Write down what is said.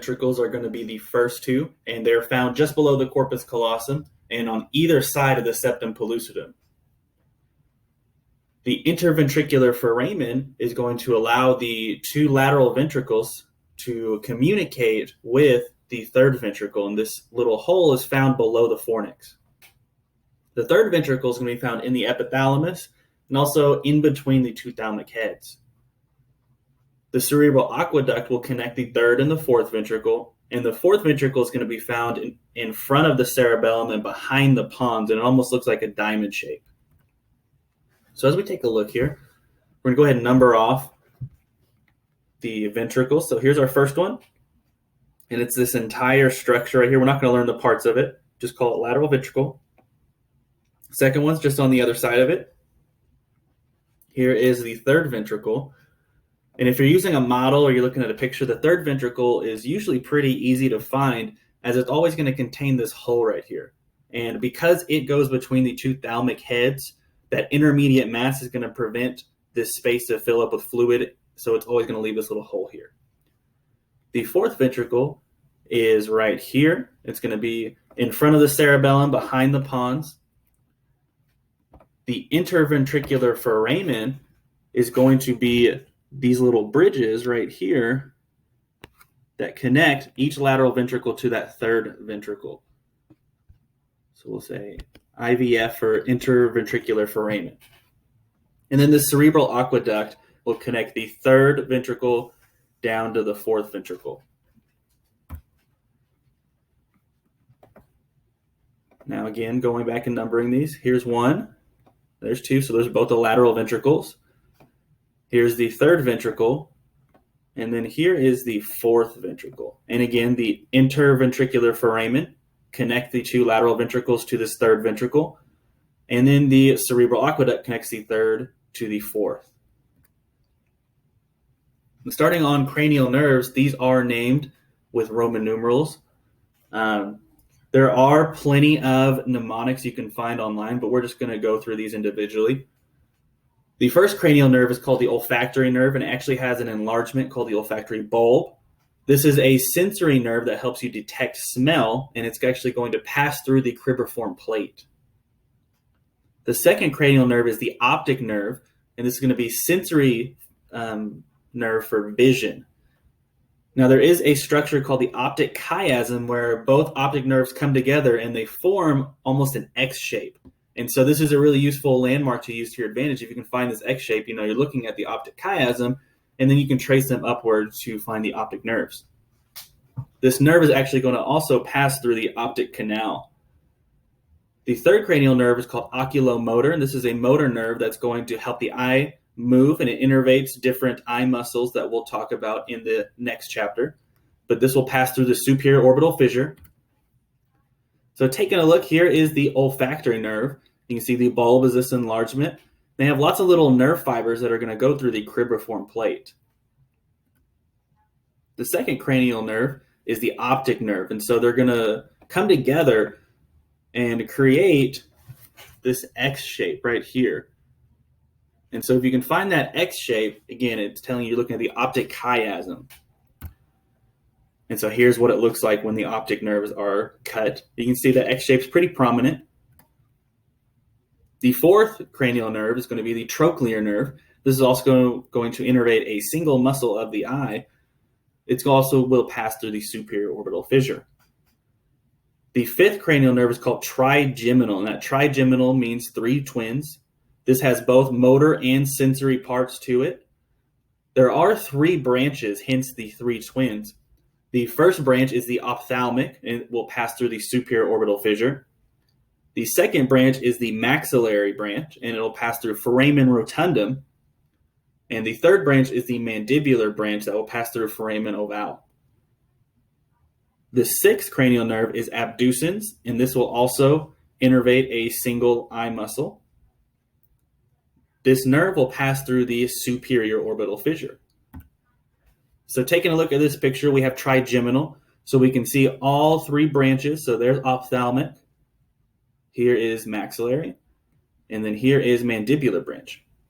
ventricles are going to be the first two, and they're found just below the corpus callosum and on either side of the septum pellucidum. The interventricular foramen is going to allow the two lateral ventricles to communicate with the third ventricle, and this little hole is found below the fornix. The third ventricle is going to be found in the epithalamus and also in between the two thalamic heads. The cerebral aqueduct will connect the third and the fourth ventricle, and the fourth ventricle is going to be found in front of the cerebellum and behind the pons, and it almost looks like a diamond shape. So as we take a look here, we're going to go ahead and number off the ventricles. So here's our first one, and it's this entire structure right here. We're not going to learn the parts of it. Just call it lateral ventricle. Second one's just on the other side of it. Here is the third ventricle. And if you're using a model or you're looking at a picture, the third ventricle is usually pretty easy to find, as it's always going to contain this hole right here. And because it goes between the two thalamic heads, that intermediate mass is going to prevent this space to fill up with fluid, so it's always going to leave this little hole here. The fourth ventricle is right here. It's going to be in front of the cerebellum, behind the pons. The interventricular foramen is going to be these little bridges right here that connect each lateral ventricle to that third ventricle. So we'll say IVF for interventricular foramen. And then the cerebral aqueduct will connect the third ventricle down to the fourth ventricle. Now again, going back and numbering these, here's one, there's two, so those are both the lateral ventricles. Here's the third ventricle, and then here is the fourth ventricle. And again, the interventricular foramen connect the two lateral ventricles to this third ventricle, and then the cerebral aqueduct connects the third to the fourth. And starting on cranial nerves, these are named with Roman numerals. There are plenty of mnemonics you can find online, but we're just going to go through these individually. The first cranial nerve is called the olfactory nerve, and it actually has an enlargement called the olfactory bulb. This is a sensory nerve that helps you detect smell, and it's actually going to pass through the cribriform plate. The second cranial nerve is the optic nerve, and this is going to be sensory nerve for vision. Now, there is a structure called the optic chiasm where both optic nerves come together and they form almost an X shape. And so this is a really useful landmark to use to your advantage. If you can find this X shape, you're looking at the optic chiasm, and then you can trace them upward to find the optic nerves. This nerve is actually going to also pass through the optic canal. The third cranial nerve is called oculomotor, and this is a motor nerve that's going to help the eye move, and it innervates different eye muscles that we'll talk about in the next chapter. But this will pass through the superior orbital fissure. So taking a look, here is the olfactory nerve. You can see the bulb is this enlargement. They have lots of little nerve fibers that are going to go through the cribriform plate. The second cranial nerve is the optic nerve, and so they're going to come together and create this X shape right here. And so if you can find that X shape, again, it's telling you you're looking at the optic chiasm. And so here's what it looks like when the optic nerves are cut. You can see the X shape's pretty prominent. The fourth cranial nerve is going to be the trochlear nerve. This is also going to innervate a single muscle of the eye. It also will pass through the superior orbital fissure. The fifth cranial nerve is called trigeminal, and that trigeminal means three twins. This has both motor and sensory parts to it. There are three branches, hence the three twins. The first branch is the ophthalmic, and it will pass through the superior orbital fissure. The second branch is the maxillary branch, and it will pass through foramen rotundum. And the third branch is the mandibular branch that will pass through foramen ovale. The sixth cranial nerve is abducens, and this will also innervate a single eye muscle. This nerve will pass through the superior orbital fissure. So taking a look at this picture, we have trigeminal. So we can see all three branches. So there's ophthalmic. Here is maxillary. And then here is mandibular branch.